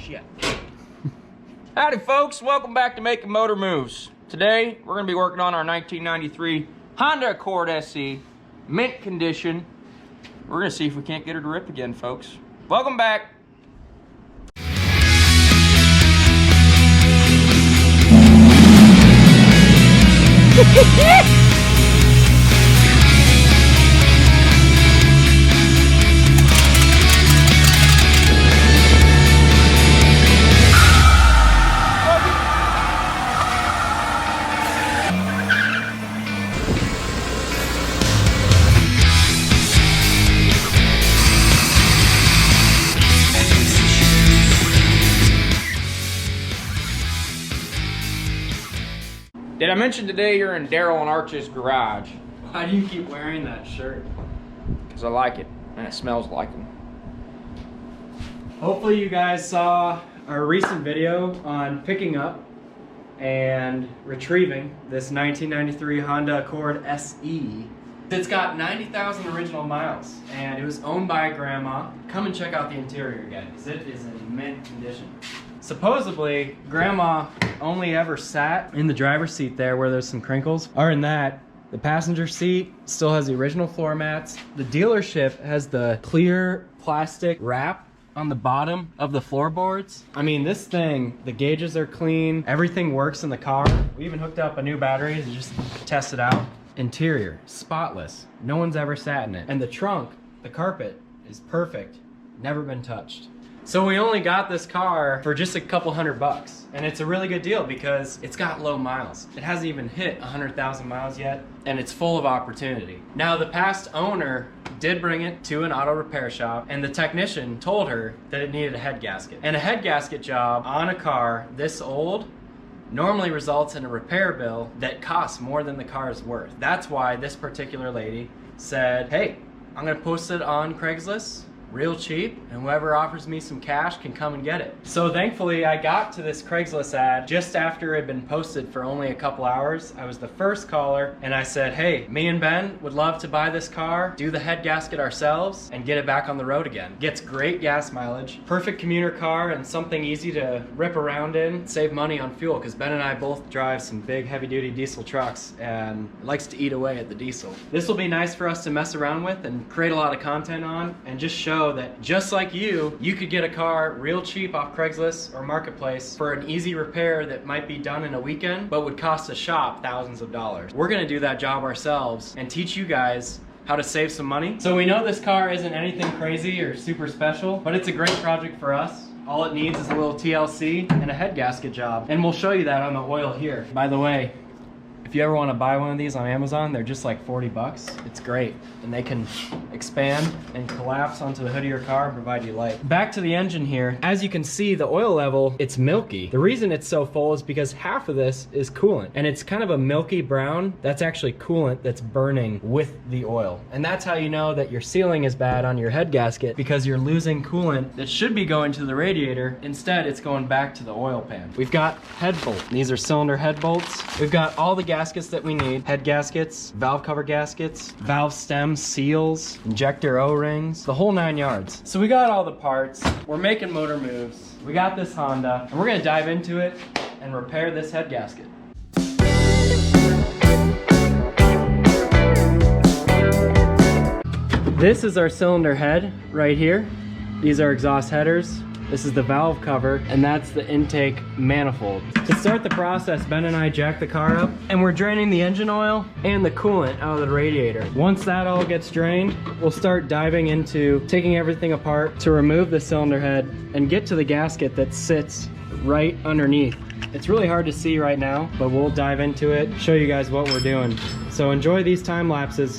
shit. Howdy folks, welcome back to Makin Motor Moves. Today, we're gonna be working on our 1993 Honda Accord SE, mint condition. We're gonna see if we can't get her to rip again, folks. Welcome back. Did I mention today you're in Daryl and Arch's garage? Why do you keep wearing that shirt? Because I like it, and it smells like them. Hopefully you guys saw our recent video on picking up and retrieving this 1993 Honda Accord SE. It's got 90,000 original miles, and it was owned by Grandma. Come and check out the interior, guys. It is in mint condition. Supposedly, Grandma only ever sat in the driver's seat there where there's some crinkles. Other than that, the passenger seat still has the original floor mats. The dealership has the clear plastic wrap on the bottom of the floorboards. I mean, this thing, the gauges are clean. Everything works in the car. We even hooked up a new battery to just test it out. Interior, spotless. No one's ever sat in it. And the trunk, the carpet, is perfect. Never been touched. So we only got this car for just a couple $100, and it's a really good deal because it's got low miles. It hasn't even hit 100,000 miles yet, and it's full of opportunity. Now, the past owner did bring it to an auto repair shop, and the technician told her that it needed a head gasket. And a head gasket job on a car this old normally results in a repair bill that costs more than the car is worth. That's why this particular lady said, hey, I'm gonna post it on Craigslist real cheap, and whoever offers me some cash can come and get it. So thankfully I got to this Craigslist ad just after it had been posted for only a couple hours. I was the first caller, and I said, hey, me and Ben would love to buy this car, do the head gasket ourselves, and get it back on the road again. Gets great gas mileage, perfect commuter car, and something easy to rip around in, save money on fuel, because Ben and I both drive some big heavy-duty diesel trucks, and it likes to eat away at the diesel. This will be nice for us to mess around with and create a lot of content on, and just show that just like you could get a car real cheap off Craigslist or Marketplace for an easy repair that might be done in a weekend, but would cost a shop thousands of dollars. We're gonna do that job ourselves and teach you guys how to save some money. So we know this car isn't anything crazy or super special, but it's a great project for us. All it needs is a little TLC and a head gasket job. And we'll show you that on the oil here. By the way, if you ever want to buy one of these on Amazon, they're just like 40 bucks. It's great. And they can expand and collapse onto the hood of your car and provide you light. Back to the engine here. As you can see, the oil level, it's milky. The reason it's so full is because half of this is coolant. And it's kind of a milky brown. That's actually coolant that's burning with the oil. And that's how you know that your sealing is bad on your head gasket, because you're losing coolant that should be going to the radiator. Instead, it's going back to the oil pan. We've got head bolts. These are cylinder head bolts. We've got all the gaskets that we need. Head gaskets, valve cover gaskets, valve stems, seals, injector O-rings, the whole 9 yards. So we got all the parts. We're making motor moves. We got this Honda, and we're gonna dive into it and repair this head gasket. This is our cylinder head right here. These are exhaust headers. This is the valve cover, and that's the intake manifold. To start the process, Ben and I jacked the car up, and we're draining the engine oil and the coolant out of the radiator. Once that all gets drained, we'll start diving into taking everything apart to remove the cylinder head and get to the gasket that sits right underneath. It's really hard to see right now, but we'll dive into it, show you guys what we're doing. So enjoy these time lapses.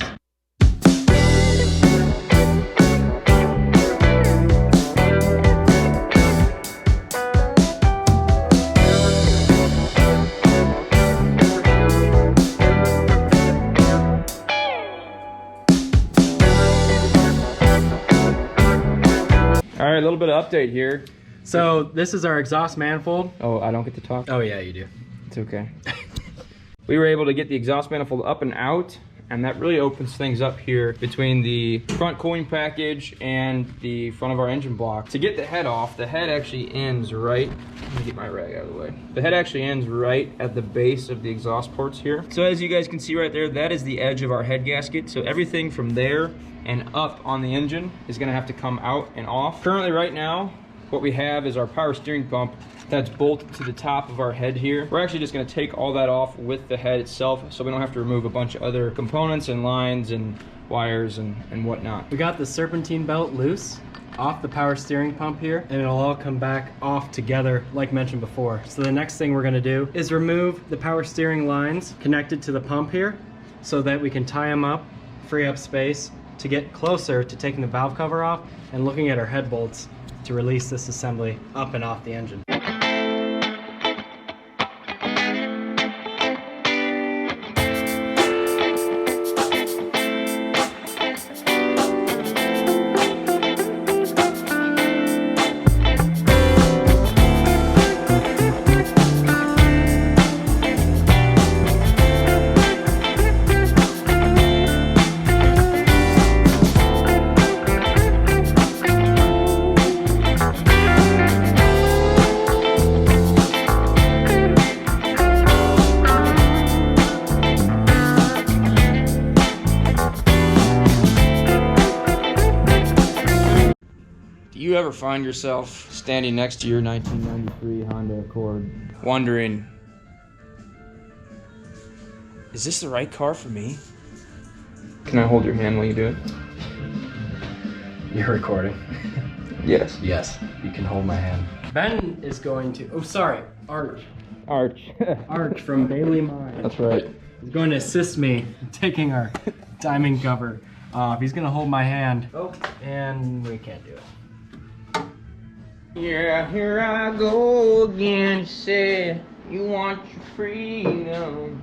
All right, a little bit of update here. So this is our exhaust manifold. Oh, I don't get to talk? Oh yeah, you do. It's okay. We were able to get the exhaust manifold up and out. and that really opens things up here between the front cooling package and the front of our engine block. To get the head off, the head actually ends right, let me get my rag out of the way. The head actually ends right at the base of the exhaust ports here. So as you guys can see right there, that is the edge of our head gasket. So everything from there and up on the engine is gonna have to come out and off. Currently right now, what we have is our power steering pump that's bolted to the top of our head here. We're actually just gonna take all that off with the head itself so we don't have to remove a bunch of other components and lines and wires and whatnot. We got the serpentine belt loose off the power steering pump here, and it'll all come back off together like mentioned before. So the next thing we're gonna do is remove the power steering lines connected to the pump here so that we can tie them up, free up space to get closer to taking the valve cover off and looking at our head bolts to release this assembly up and off the engine. Do you ever find yourself standing next to your 1993 Honda Accord wondering, is this the right car for me? Can I hold your hand while you do it? You're recording. Yes. Yes, you can hold my hand. Ben is going to, oh sorry, Arch from Bailey Mine. That's right. He's going to assist me in taking our diamond cover off. He's going to hold my hand. Oh, and we can't do it. Yeah, here I go again. You said you want your freedom.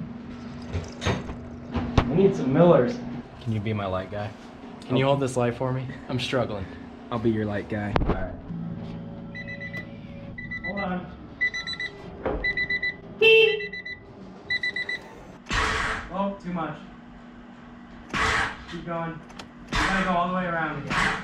I need some Millers. Can you be my light guy? Can you hold this light for me? I'm struggling. I'll be your light guy. All right. Hold on. Oh, too much. Keep going. You gotta go all the way around again.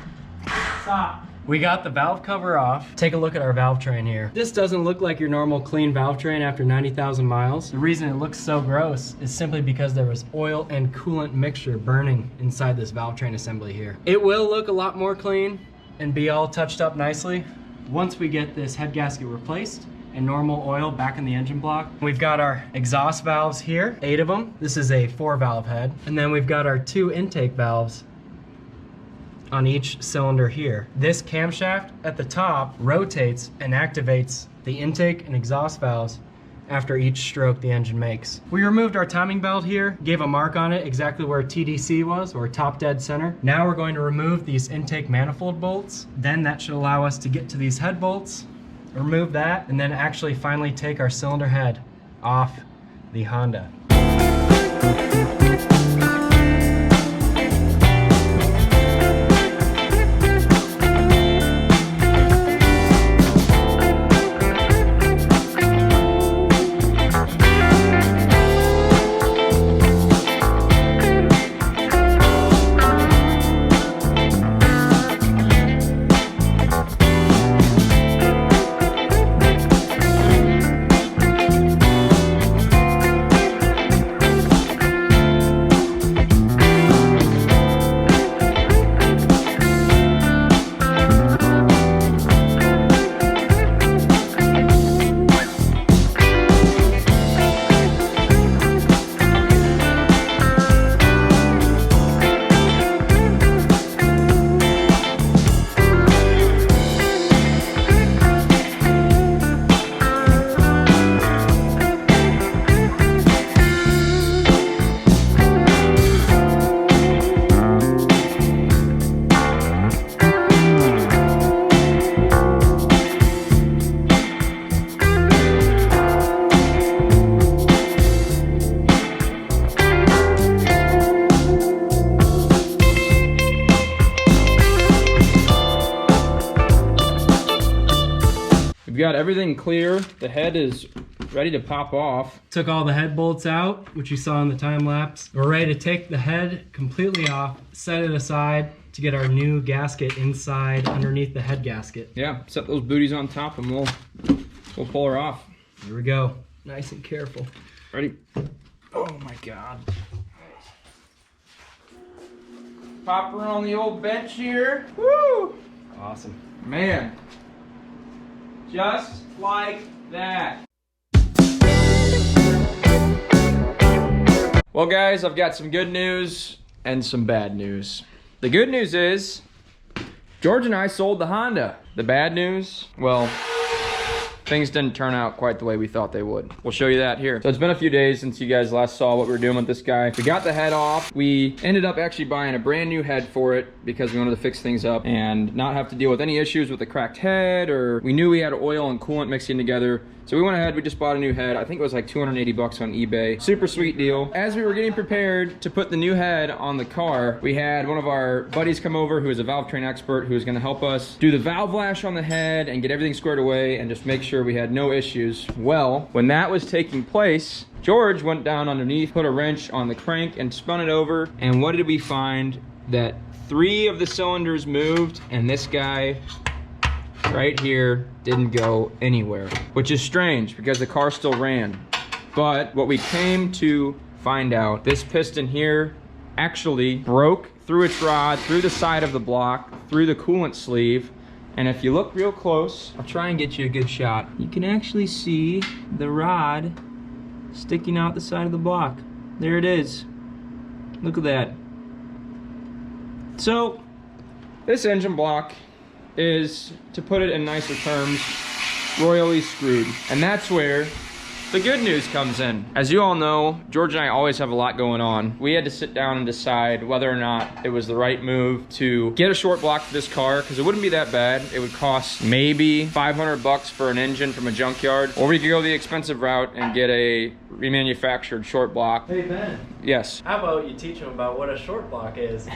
Stop. We got the valve cover off. Take a look at our valve train here. This doesn't look like your normal clean valve train after 90,000 miles. The reason it looks so gross is simply because there was oil and coolant mixture burning inside this valve train assembly here. It will look a lot more clean and be all touched up nicely once we get this head gasket replaced and normal oil back in the engine block. We've got our exhaust valves here, 8 of them. This is a 4-valve head. And then we've got our 2 intake valves on each cylinder here. This camshaft at the top rotates and activates the intake and exhaust valves after each stroke the engine makes. We removed our timing belt here, gave a mark on it exactly where TDC was, or top dead center. Now we're going to remove these intake manifold bolts. Then that should allow us to get to these head bolts, remove that, and then actually finally take our cylinder head off the Honda. We've got everything clear. The head is ready to pop off. Took all the head bolts out, which you saw in the time lapse. We're ready to take the head completely off, set it aside to get our new gasket inside underneath the head gasket. Yeah, set those booties on top and we'll pull her off. Here we go. Nice and careful. Ready? Oh my God. Pop her on the old bench here. Woo! Awesome. Man, just like that. Well guys, I've got some good news and some bad news. The good news is, George and I sold the Honda. The bad news, well, things didn't turn out quite the way we thought they would. We'll show you that here. So it's been a few days since you guys last saw what we were doing with this guy. We got the head off. We ended up actually buying a brand new head for it because we wanted to fix things up and not have to deal with any issues with the cracked head, or we knew we had oil and coolant mixing together. So we went ahead, we just bought a new head. I think it was like 280 bucks on eBay. Super sweet deal. As we were getting prepared to put the new head on the car, we had one of our buddies come over who is a valve train expert who is gonna help us do the valve lash on the head and get everything squared away and just make sure we had no issues. Well, when that was taking place, George went down underneath, put a wrench on the crank and spun it over. And what did we find? That 3 of the cylinders moved and this guy right here didn't go anywhere, which is strange because the car still ran. But what we came to find out, this piston here actually broke through its rod, through the side of the block, through the coolant sleeve. And if you look real close, I'll try and get you a good shot. You can actually see the rod sticking out the side of the block. There it is. Look at that. So this engine block is, to put it in nicer terms, royally screwed. And that's where the good news comes in. As you all know, George and I always have a lot going on. We had to sit down and decide whether or not it was the right move to get a short block for this car, because it wouldn't be that bad. It would cost maybe 500 bucks for an engine from a junkyard, or we could go the expensive route and get a remanufactured short block. Hey Ben. Yes. How about you teach them about what a short block is?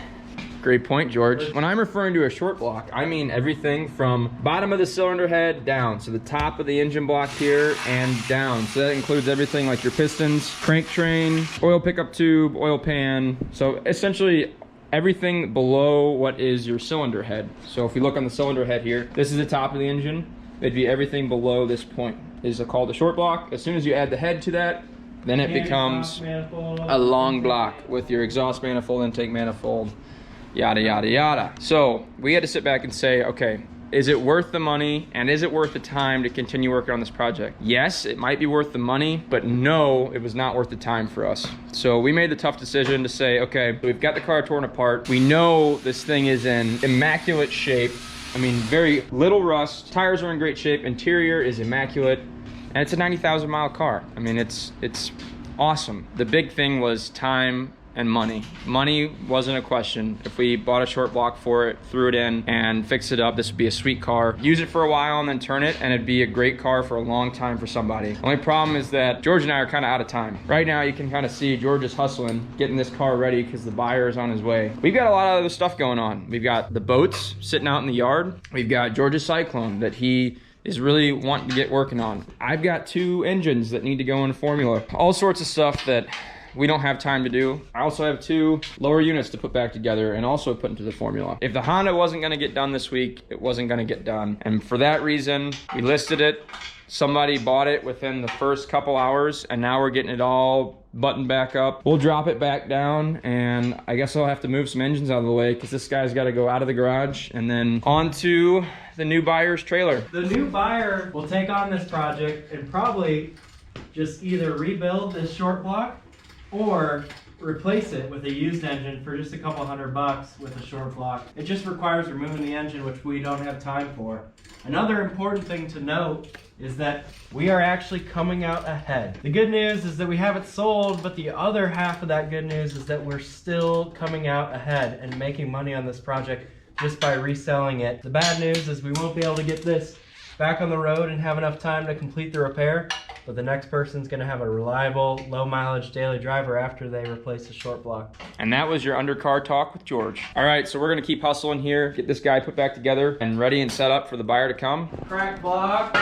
Great point, George. When I'm referring to a short block, I mean everything from bottom of the cylinder head down. So the top of the engine block here and down. So that includes everything like your pistons, crank train, oil pickup tube, oil pan. So essentially everything below what is your cylinder head. So if you look on the cylinder head here, this is the top of the engine. It'd be everything below this point is called a short block. As soon as you add the head to that, then it becomes a long block with your exhaust manifold, intake manifold, yada, yada, yada. So we had to sit back and say, okay, is it worth the money and is it worth the time to continue working on this project? Yes, it might be worth the money, but no, it was not worth the time for us. So we made the tough decision to say, okay, we've got the car torn apart. We know this thing is in immaculate shape. I mean, very little rust. Tires are in great shape. Interior is immaculate. And it's a 90,000 mile car. I mean, it's awesome. The big thing was time and money. Money wasn't a question. If we bought a short block for it, threw it in and fixed it up, this would be a sweet car. Use it for a while and then turn it, and it'd be a great car for a long time for somebody. The only problem is that George and I are kind of out of time. Right now you can kind of see George is hustling, getting this car ready because the buyer is on his way. We've got a lot of other stuff going on. We've got the boats sitting out in the yard. We've got George's Cyclone that he is really wanting to get working on. I've got 2 engines that need to go in formula. All sorts of stuff that we don't have time to do. I also have 2 lower units to put back together and also put into the formula. If the Honda wasn't gonna get done this week, it wasn't gonna get done. And for that reason, we listed it. Somebody bought it within the first couple hours, and now we're getting it all buttoned back up. We'll drop it back down, and I guess I'll have to move some engines out of the way because this guy's gotta go out of the garage and then onto the new buyer's trailer. The new buyer will take on this project and probably just either rebuild this short block or replace it with a used engine for just a couple $100 with a short block. It just requires removing the engine, which we don't have time for. Another important thing to note is that we are actually coming out ahead. The good news is that we have it sold, but the other half of that good news is that we're still coming out ahead and making money on this project just by reselling it. The bad news is we won't be able to get this back on the road and have enough time to complete the repair, but the next person's gonna have a reliable, low mileage daily driver after they replace the short block. And that was your undercar talk with George. All right, so we're gonna keep hustling here, get this guy put back together and ready and set up for the buyer to come. Crack block,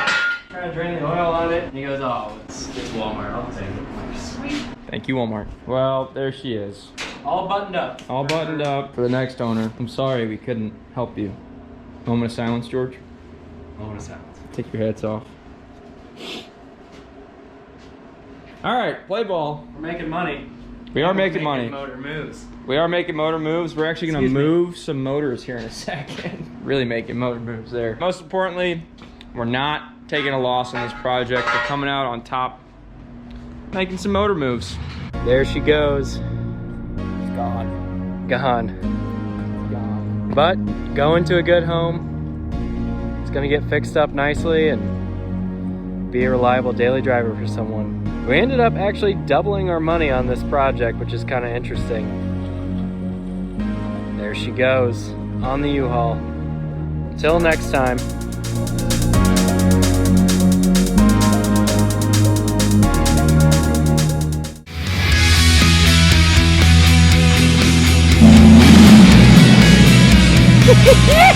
Trying to drain the oil on it. And he goes, oh, it's Walmart. I'll take it. I'm like, sweet. Thank you, Walmart. Well, there she is. All buttoned up. All buttoned up for the next owner. I'm sorry we couldn't help you. Moment of silence, George. Moment of silence. Take your hats off. All right, play ball. We're making money. We are making money. Motor moves. We are making motor moves. We're actually gonna move some motors here in a second. Really making motor moves there. Most importantly, we're not taking a loss on this project. We're coming out on top, making some motor moves. There she goes. It's gone. Gone. Gone. But going to a good home. It's gonna get fixed up nicely and be a reliable daily driver for someone. We ended up actually doubling our money on this project, which is kind of interesting. There she goes on the U-Haul. Till next time. Yeah!